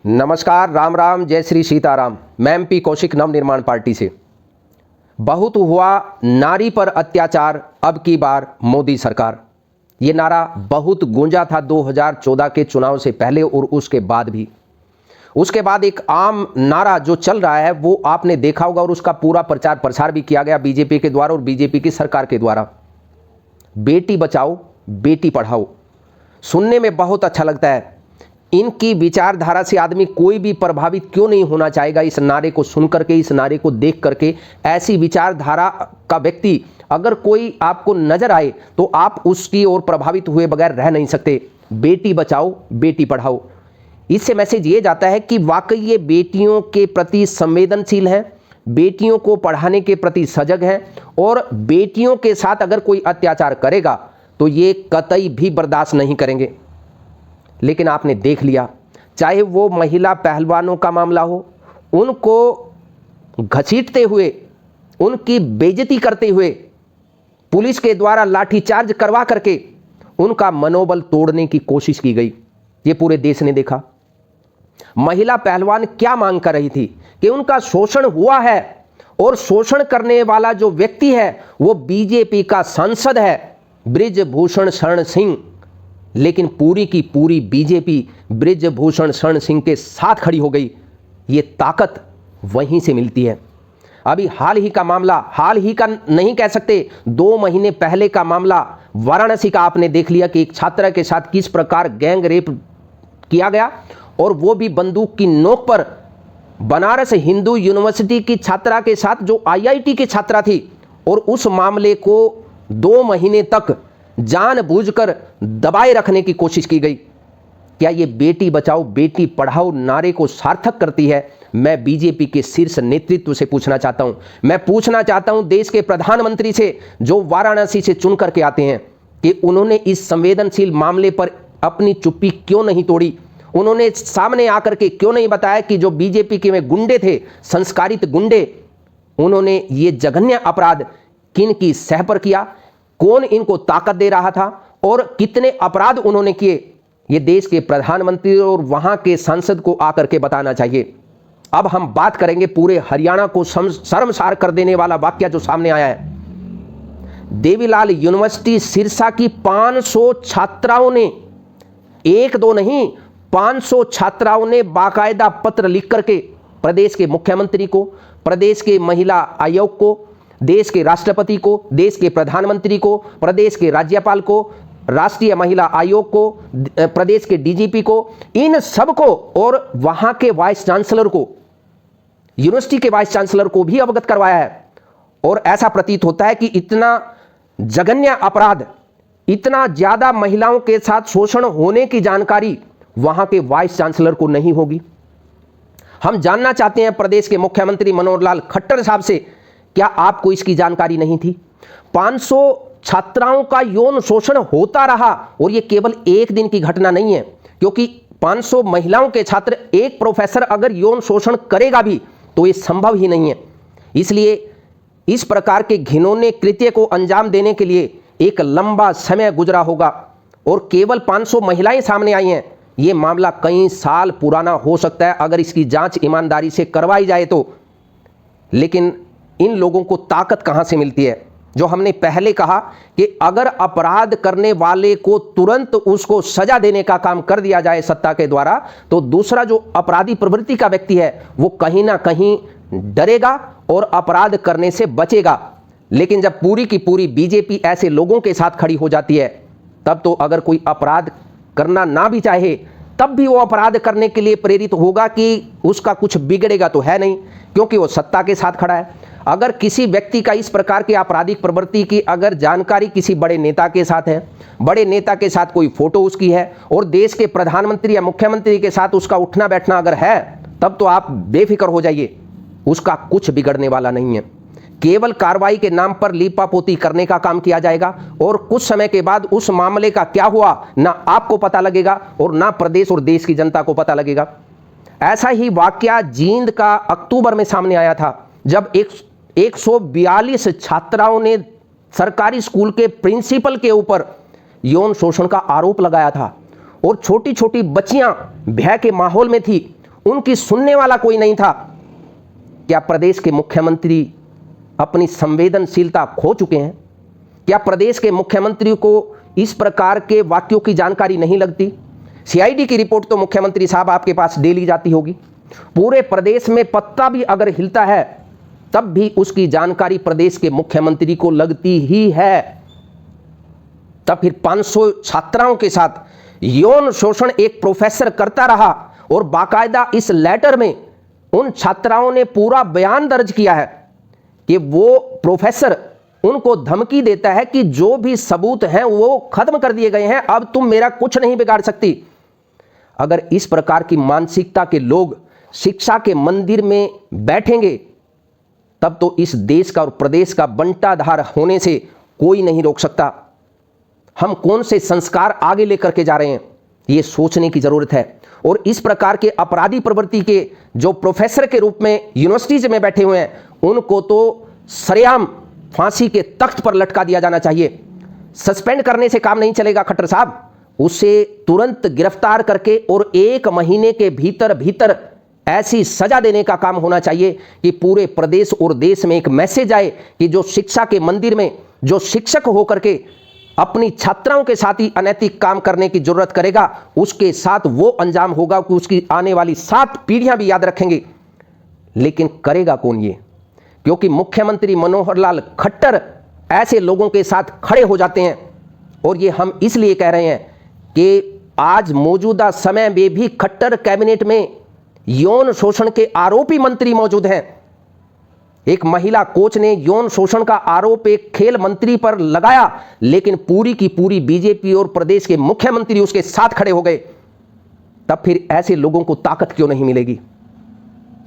नमस्कार, राम राम, जय श्री सीताराम। मैं एमपी कौशिक नव निर्माण पार्टी से। बहुत हुआ नारी पर अत्याचार, अब की बार मोदी सरकार। ये नारा बहुत गूंजा था 2014 के चुनाव से पहले और उसके बाद भी। उसके बाद एक आम नारा जो चल रहा है वो आपने देखा होगा और उसका पूरा प्रचार प्रसार भी किया गया बीजेपी के द्वारा और बीजेपी की सरकार के द्वारा। बेटी बचाओ, बेटी पढ़ाओ। सुनने में बहुत अच्छा लगता है। इनकी विचारधारा से आदमी कोई भी प्रभावित क्यों नहीं होना चाहेगा इस नारे को सुन करके, इस नारे को देख करके। ऐसी विचारधारा का व्यक्ति अगर कोई आपको नजर आए तो आप उसकी ओर प्रभावित हुए बगैर रह नहीं सकते। बेटी बचाओ, बेटी पढ़ाओ। इससे मैसेज ये जाता है कि वाकई ये बेटियों के प्रति संवेदनशील है, बेटियों को पढ़ाने के प्रति सजग है और बेटियों के साथ अगर कोई अत्याचार करेगा तो ये कतई भी बर्दाश्त नहीं करेंगे। लेकिन आपने देख लिया, चाहे वो महिला पहलवानों का मामला हो, उनको घसीटते हुए, उनकी बेइज्जती करते हुए पुलिस के द्वारा लाठीचार्ज करवा करके उनका मनोबल तोड़ने की कोशिश की गई। ये पूरे देश ने देखा। महिला पहलवान क्या मांग कर रही थी कि उनका शोषण हुआ है और शोषण करने वाला जो व्यक्ति है वो बीजेपी का सांसद है बृजभूषण शरण सिंह। लेकिन पूरी की पूरी बीजेपी बृजभूषण शरण सिंह के साथ खड़ी हो गई। ये ताकत वहीं से मिलती है। अभी हाल ही का मामला, हाल ही का नहीं कह सकते, 2 महीने पहले का मामला वाराणसी का आपने देख लिया कि एक छात्रा के साथ किस प्रकार गैंग रेप किया गया और वो भी बंदूक की नोक पर। बनारस हिंदू यूनिवर्सिटी की छात्रा के साथ जो आईआईटी की छात्रा थी और उस मामले को 2 महीने तक जानबूझकर दबाए रखने की कोशिश की गई। क्या ये बेटी बचाओ बेटी पढ़ाओ नारे को सार्थक करती है? मैं बीजेपी के शीर्ष नेतृत्व से पूछना चाहता हूं। मैं पूछना चाहता हूं देश के प्रधानमंत्री से जो वाराणसी से चुन करके आते हैं कि उन्होंने इस संवेदनशील मामले पर अपनी चुप्पी क्यों नहीं तोड़ी। उन्होंने सामने आकर के क्यों नहीं बताया कि जो बीजेपी के में गुंडे थे, संस्कारित गुंडे, उन्होंने ये जघन्य अपराध किन की सह पर किया, कौन इनको ताकत दे रहा था और कितने अपराध उन्होंने किए। ये देश के प्रधानमंत्री और वहां के सांसद को आकर के बताना चाहिए। अब हम बात करेंगे पूरे हरियाणा को शर्मसार कर देने वाला वाकया जो सामने आया है। देवीलाल यूनिवर्सिटी सिरसा की 500 छात्राओं ने, 1-2 नहीं, 500 छात्राओं ने बाकायदा पत्र लिख करके प्रदेश के मुख्यमंत्री को, प्रदेश के महिला आयोग को, देश के राष्ट्रपति को, देश के प्रधानमंत्री को, प्रदेश के राज्यपाल को, राष्ट्रीय महिला आयोग को, प्रदेश के डीजीपी को, इन सब को और वहां के वाइस चांसलर को, यूनिवर्सिटी के वाइस चांसलर को भी अवगत करवाया है। और ऐसा प्रतीत होता है कि इतना जघन्य अपराध, इतना ज्यादा महिलाओं के साथ शोषण होने की जानकारी वहां के वाइस चांसलर को नहीं होगी। हम जानना चाहते हैं प्रदेश के मुख्यमंत्री मनोहर लाल खट्टर साहब से, क्या आपको इसकी जानकारी नहीं थी? 500 छात्राओं का यौन शोषण होता रहा और यह केवल एक दिन की घटना नहीं है, क्योंकि 500 महिलाओं के छात्र, एक प्रोफेसर अगर यौन शोषण करेगा भी तो यह संभव ही नहीं है। इसलिए इस प्रकार के घिनौने कृत्य को अंजाम देने के लिए एक लंबा समय गुजरा होगा और केवल 500 महिलाएं सामने आई हैं। यह मामला कई साल पुराना हो सकता है अगर इसकी जांच ईमानदारी से करवाई जाए तो। लेकिन इन लोगों को ताकत कहां से मिलती है? जो हमने पहले कहा कि अगर अपराध करने वाले को तुरंत उसको सजा देने का काम कर दिया जाए सत्ता के द्वारा, तो दूसरा जो अपराधी प्रवृत्ति का व्यक्ति है वो कहीं ना कहीं डरेगा और अपराध करने से बचेगा। लेकिन जब पूरी की पूरी बीजेपी ऐसे लोगों के साथ खड़ी हो जाती है, तब तो अगर कोई अपराध करना ना भी चाहे तब भी वो अपराध करने के लिए प्रेरित होगा कि उसका कुछ बिगड़ेगा तो है नहीं, क्योंकि वो सत्ता के साथ खड़ा है। अगर किसी व्यक्ति का इस प्रकार की आपराधिक प्रवृत्ति की अगर जानकारी किसी बड़े नेता के साथ है, बड़े नेता के साथ कोई फोटो उसकी है और देश के प्रधानमंत्री या मुख्यमंत्री के साथ उसका उठना बैठना अगर है, तब तो आप बेफिक्र हो जाइए, उसका कुछ बिगड़ने वाला नहीं है। केवल कार्रवाई के नाम पर लीपापोती करने का काम किया जाएगा और कुछ समय के बाद उस मामले का क्या हुआ ना आपको पता लगेगा और ना प्रदेश और देश की जनता को पता लगेगा। ऐसा ही वाकया जींद का अक्टूबर में सामने आया था, जब 142 छात्राओं ने सरकारी स्कूल के प्रिंसिपल के ऊपर यौन शोषण का आरोप लगाया था और छोटी छोटी बच्चियां भय के माहौल में थी उनकी सुनने वाला कोई नहीं था। क्या प्रदेश के मुख्यमंत्री अपनी संवेदनशीलता खो चुके हैं? क्या प्रदेश के मुख्यमंत्री को इस प्रकार के वाक्यों की जानकारी नहीं लगती? सीआईडी की रिपोर्ट तो मुख्यमंत्री साहब आपके पास डेली जाती होगी। पूरे प्रदेश में पत्ता भी अगर हिलता है तब भी उसकी जानकारी प्रदेश के मुख्यमंत्री को लगती ही है। तब फिर 500 छात्राओं के साथ यौन शोषण एक प्रोफेसर करता रहा और बाकायदा इस लेटर में उन छात्राओं ने पूरा बयान दर्ज किया है कि वो प्रोफेसर उनको धमकी देता है कि जो भी सबूत हैं वो खत्म कर दिए गए हैं, अब तुम मेरा कुछ नहीं बिगाड़ सकती। अगर इस प्रकार की मानसिकता के लोग शिक्षा के मंदिर में बैठेंगे तब तो इस देश का और प्रदेश का बंटाधार होने से कोई नहीं रोक सकता। हम कौन से संस्कार आगे लेकर के जा रहे हैं, ये सोचने की जरूरत है। और इस प्रकार के अपराधी प्रवृत्ति के जो प्रोफेसर के रूप में यूनिवर्सिटीज में बैठे हुए हैं, उनको तो सरेआम फांसी के तख्त पर लटका दिया जाना चाहिए। सस्पेंड करने से काम नहीं चलेगा खट्टर साहब, उसे तुरंत गिरफ्तार करके और 1 महीने के भीतर भीतर ऐसी सजा देने का काम होना चाहिए कि पूरे प्रदेश और देश में एक मैसेज आए कि जो शिक्षा के मंदिर में जो शिक्षक होकर के अपनी छात्राओं के साथ ही अनैतिक काम करने की जरूरत करेगा, उसके साथ वो अंजाम होगा कि उसकी आने वाली 7 पीढ़ियां भी याद रखेंगे। लेकिन करेगा कौन ये? क्योंकि मुख्यमंत्री मनोहर लाल खट्टर ऐसे लोगों के साथ खड़े हो जाते हैं। और ये हम इसलिए कह रहे हैं कि आज मौजूदा समय में भी खट्टर कैबिनेट में यौन शोषण के आरोपी मंत्री मौजूद हैं। एक महिला कोच ने यौन शोषण का आरोप एक खेल मंत्री पर लगाया, लेकिन पूरी की पूरी बीजेपी और प्रदेश के मुख्यमंत्री उसके साथ खड़े हो गए। तब फिर ऐसे लोगों को ताकत क्यों नहीं मिलेगी?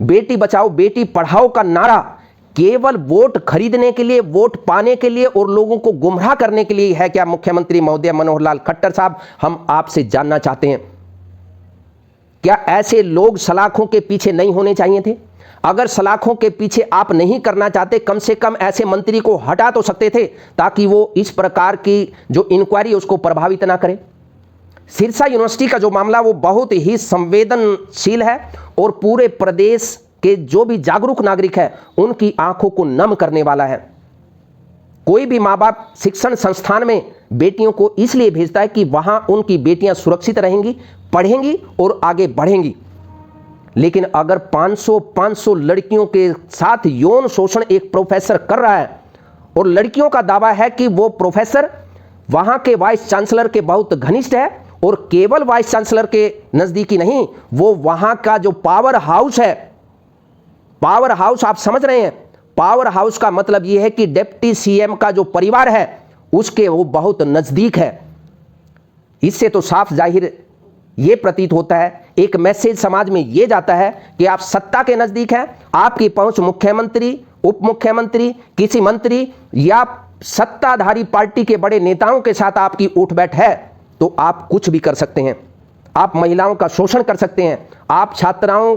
बेटी बचाओ बेटी पढ़ाओ का नारा केवल वोट खरीदने के लिए, वोट पाने के लिए और लोगों को गुमराह करने के लिए है क्या मुख्यमंत्री महोदय मनोहर लाल खट्टर साहब? हम आपसे जानना चाहते हैं, क्या ऐसे लोग सलाखों के पीछे नहीं होने चाहिए थे? अगर सलाखों के पीछे आप नहीं करना चाहते, कम से कम ऐसे मंत्री को हटा तो सकते थे ताकि वो इस प्रकार की जो इंक्वायरी उसको प्रभावित ना करे। सिरसा यूनिवर्सिटी का जो मामला वो बहुत ही संवेदनशील है और पूरे प्रदेश के जो भी जागरूक नागरिक है उनकी आंखों को नम करने वाला है। कोई भी माँ बाप शिक्षण संस्थान में बेटियों को इसलिए भेजता है कि वहां उनकी बेटियां सुरक्षित रहेंगी, पढ़ेंगी और आगे बढ़ेंगी। लेकिन अगर 500 लड़कियों के साथ यौन शोषण एक प्रोफेसर कर रहा है और लड़कियों का दावा है कि वो प्रोफेसर वहां के वाइस चांसलर के बहुत घनिष्ठ है और केवल वाइस चांसलर के नजदीकी नहीं, वो वहां का जो पावर हाउस है, पावर हाउस आप समझ रहे हैं, पावर हाउस का मतलब यह है कि डिप्टी सीएम का जो परिवार है उसके वो बहुत नजदीक है। इससे तो साफ जाहिर ये प्रतीत होता है, एक मैसेज समाज में ये जाता है कि आप सत्ता के नजदीक हैं, आपकी पहुंच मुख्यमंत्री, उप मुख्यमंत्री, किसी मंत्री या सत्ताधारी पार्टी के बड़े नेताओं के साथ आपकी उठ बैठ है तो आप कुछ भी कर सकते हैं। आप महिलाओं का शोषण कर सकते हैं, आप छात्राओं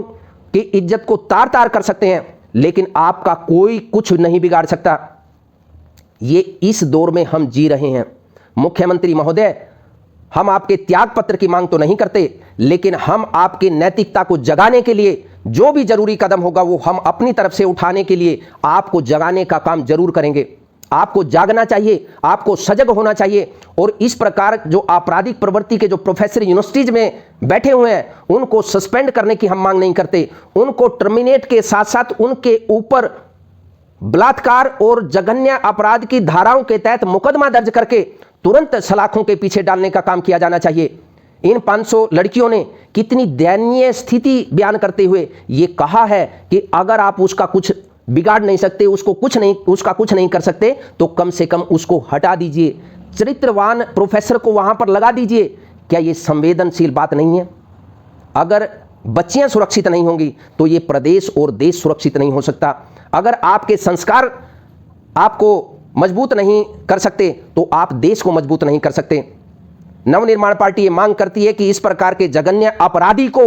की इज्जत को तार तार कर सकते हैं, लेकिन आपका कोई कुछ नहीं बिगाड़ सकता। ये इस दौर में हम जी रहे हैं। मुख्यमंत्री महोदय, हम आपके त्याग पत्र की मांग तो नहीं करते, लेकिन हम आपके नैतिकता को जगाने के लिए जो भी जरूरी कदम होगा वो हम अपनी तरफ से उठाने के लिए आपको जगाने का काम जरूर करेंगे। आपको जागना चाहिए, आपको सजग होना चाहिए और इस प्रकार जो आपराधिक प्रवृत्ति के जो प्रोफेसर यूनिवर्सिटीज में बैठे हुए हैं उनको सस्पेंड करने की हम मांग नहीं करते, उनको टर्मिनेट के साथ साथ उनके ऊपर बलात्कार और जघन्य अपराध की धाराओं के तहत मुकदमा दर्ज करके तुरंत सलाखों के पीछे डालने का काम किया जाना चाहिए। इन 500 लड़कियों ने कितनी दयनीय स्थिति बयान करते हुए ये कहा है कि अगर आप उसका कुछ बिगाड़ नहीं सकते, उसका कुछ नहीं कर सकते तो कम से कम उसको हटा दीजिए, चरित्रवान प्रोफेसर को वहां पर लगा दीजिए। क्या ये संवेदनशील बात नहीं है? अगर बच्चियां सुरक्षित नहीं होंगी तो ये प्रदेश और देश सुरक्षित नहीं हो सकता। अगर आपके संस्कार आपको मजबूत नहीं कर सकते तो आप देश को मजबूत नहीं कर सकते। नवनिर्माण पार्टी ये मांग करती है कि इस प्रकार के जघन्य अपराधी को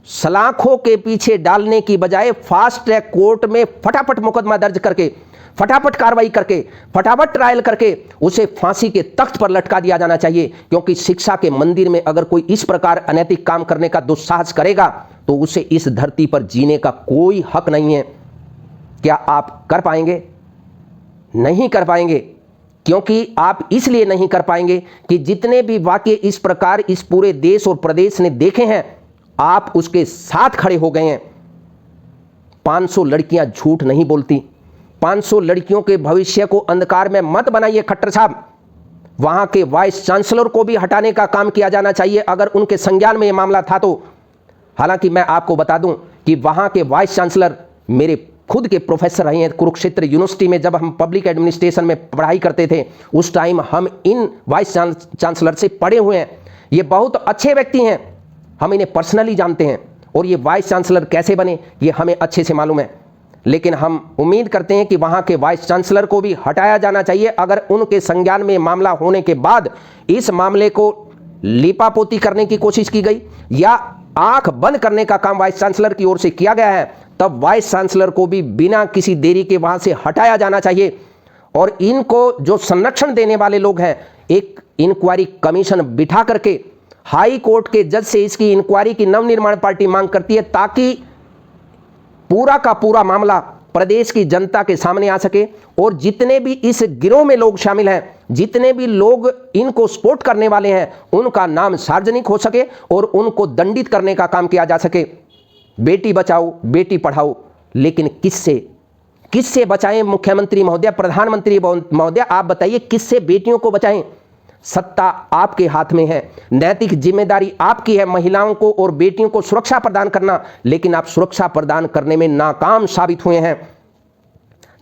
सलाखों के पीछे डालने की बजाय फास्ट ट्रैक कोर्ट में फटाफट मुकदमा दर्ज करके, फटाफट कार्रवाई करके, फटाफट ट्रायल करके उसे फांसी के तख्त पर लटका दिया जाना चाहिए। क्योंकि शिक्षा के मंदिर में अगर कोई इस प्रकार अनैतिक काम करने का दुस्साहस करेगा तो उसे इस धरती पर जीने का कोई हक नहीं है। क्या आप कर पाएंगे? नहीं कर पाएंगे। क्योंकि आप इसलिए नहीं कर पाएंगे कि जितने भी वाकये इस प्रकार इस पूरे देश और प्रदेश ने देखे हैं, आप उसके साथ खड़े हो गए हैं। 500 लड़कियां झूठ नहीं बोलती। 500 लड़कियों के भविष्य को अंधकार में मत बनाइए खट्टर साहब। वहां के वाइस चांसलर को भी हटाने का काम किया जाना चाहिए अगर उनके संज्ञान में यह मामला था तो। हालांकि मैं आपको बता दूं कि वहां के वाइस चांसलर मेरे खुद के प्रोफेसर रहे हैं। कुरुक्षेत्र यूनिवर्सिटी में जब हम पब्लिक एडमिनिस्ट्रेशन में पढ़ाई करते थे उस टाइम हम इन वाइस चांसलर से पढ़े हुए हैं। ये बहुत अच्छे व्यक्ति हैं, हम इन्हें पर्सनली जानते हैं और ये वाइस चांसलर कैसे बने ये हमें अच्छे से मालूम है। लेकिन हम उम्मीद करते हैं कि वहां के वाइस चांसलर को भी हटाया जाना चाहिए अगर उनके संज्ञान में मामला होने के बाद इस मामले को लीपापोती करने की कोशिश की गई या आंख बंद करने का काम वाइस चांसलर की ओर से किया गया है, तब वाइस चांसलर को भी बिना किसी देरी के वहां से हटाया जाना चाहिए। और इनको जो संरक्षण देने वाले लोग हैं, एक इंक्वायरी कमीशन बिठा करके हाई कोर्ट के जज से इसकी इंक्वायरी की नवनिर्माण पार्टी मांग करती है ताकि पूरा का पूरा मामला प्रदेश की जनता के सामने आ सके और जितने भी इस गिरोह में लोग शामिल हैं, जितने भी लोग इनको सपोर्ट करने वाले हैं, उनका नाम सार्वजनिक हो सके और उनको दंडित करने का काम किया जा सके। बेटी बचाओ बेटी पढ़ाओ, लेकिन किससे बचाएं मुख्यमंत्री महोदय, प्रधानमंत्री महोदय, आप बताइए किससे बेटियों को बचाएं? सत्ता आपके हाथ में है, नैतिक जिम्मेदारी आपकी है महिलाओं को और बेटियों को सुरक्षा प्रदान करना, लेकिन आप सुरक्षा प्रदान करने में नाकाम साबित हुए हैं।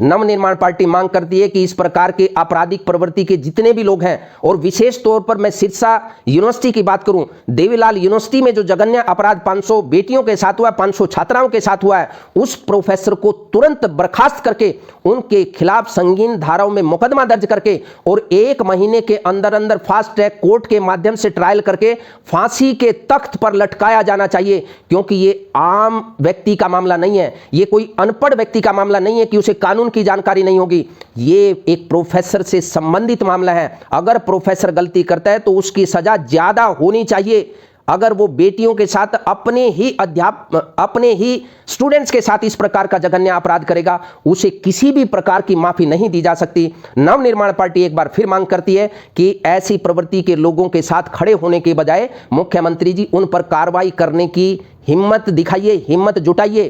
नवनिर्माण पार्टी मांग करती है कि इस प्रकार के आपराधिक प्रवृत्ति के जितने भी लोग हैं, और विशेष तौर पर मैं सिरसा यूनिवर्सिटी की बात करूं, देवीलाल यूनिवर्सिटी में जो जघन्य अपराध 500 बेटियों के साथ हुआ, 500 छात्राओं के साथ हुआ है, उस प्रोफेसर को तुरंत बर्खास्त करके उनके खिलाफ संगीन धाराओं में मुकदमा दर्ज करके और 1 महीने के अंदर अंदर फास्ट ट्रैक कोर्ट के माध्यम से ट्रायल करके फांसी के तख्त पर लटकाया जाना चाहिए। क्योंकि ये आम व्यक्ति का मामला नहीं है, ये कोई अनपढ़ व्यक्ति का मामला नहीं है कि उसे कानून की जानकारी नहीं होगी। ये एक प्रोफेसर से संबंधित मामला है। अगर प्रोफेसर गलती करता है तो उसकी सजा ज्यादा होनी चाहिए। अगर वो बेटियों के साथ अपने ही स्टूडेंट्स के साथ इस प्रकार का जघन्य अपराध करेगा, उसे किसी भी प्रकार की माफी नहीं दी जा सकती। नवनिर्माण पार्टी एक बार फिर मांग करती है कि ऐसी प्रवृत्ति के लोगों के साथ खड़े होने के बजाय मुख्यमंत्री जी उन पर कार्रवाई करने की हिम्मत दिखाइए, हिम्मत जुटाइए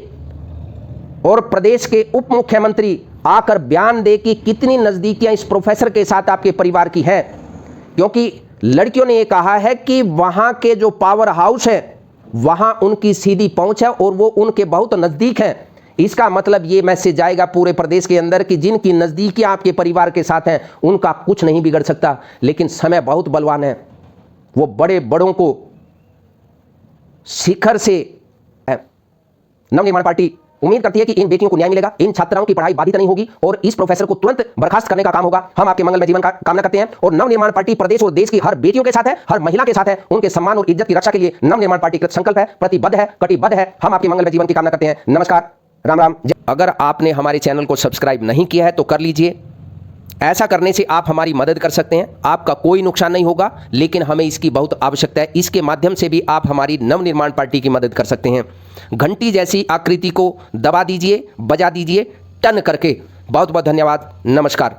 और प्रदेश के उप मुख्यमंत्री आकर बयान दे कि कितनी नजदीकियां इस प्रोफेसर के साथ आपके परिवार की है। क्योंकि लड़कियों ने यह कहा है कि वहां के जो पावर हाउस है वहां उनकी सीधी पहुंच है और वो उनके बहुत नजदीक हैं। इसका मतलब ये मैसेज जाएगा पूरे प्रदेश के अंदर कि जिनकी नजदीकियां आपके परिवार के साथ हैं उनका कुछ नहीं बिगड़ सकता। लेकिन समय बहुत बलवान है, वो बड़े बड़ों को शिखर से नवनिर्माण पार्टी उम्मीद करती है कि इन बेटियों को न्याय मिलेगा, इन छात्राओं की पढ़ाई बाधित नहीं होगी और इस प्रोफेसर को तुरंत बर्खास्त करने का काम होगा। हम आपके मंगलमय जीवन का कामना करते हैं और नवनिर्माण पार्टी प्रदेश और देश की हर बेटियों के साथ है, हर महिला के साथ है। उनके सम्मान और इज्जत की रक्षा के लिए नवनिर्माण पार्टी कृत संकल्प है, प्रतिबद्ध है, कटिबद्ध है। हम आपके मंगलमय जीवन की कामना करते हैं। नमस्कार, राम राम। अगर आपने हमारे चैनल को सब्सक्राइब नहीं किया है तो कर लीजिए। ऐसा करने से आप हमारी मदद कर सकते हैं, आपका कोई नुकसान नहीं होगा, लेकिन हमें इसकी बहुत आवश्यकता है। इसके माध्यम से भी आप हमारी नवनिर्माण पार्टी की मदद कर सकते हैं। घंटी जैसी आकृति को दबा दीजिए, बजा दीजिए टन करके। बहुत बहुत धन्यवाद। नमस्कार।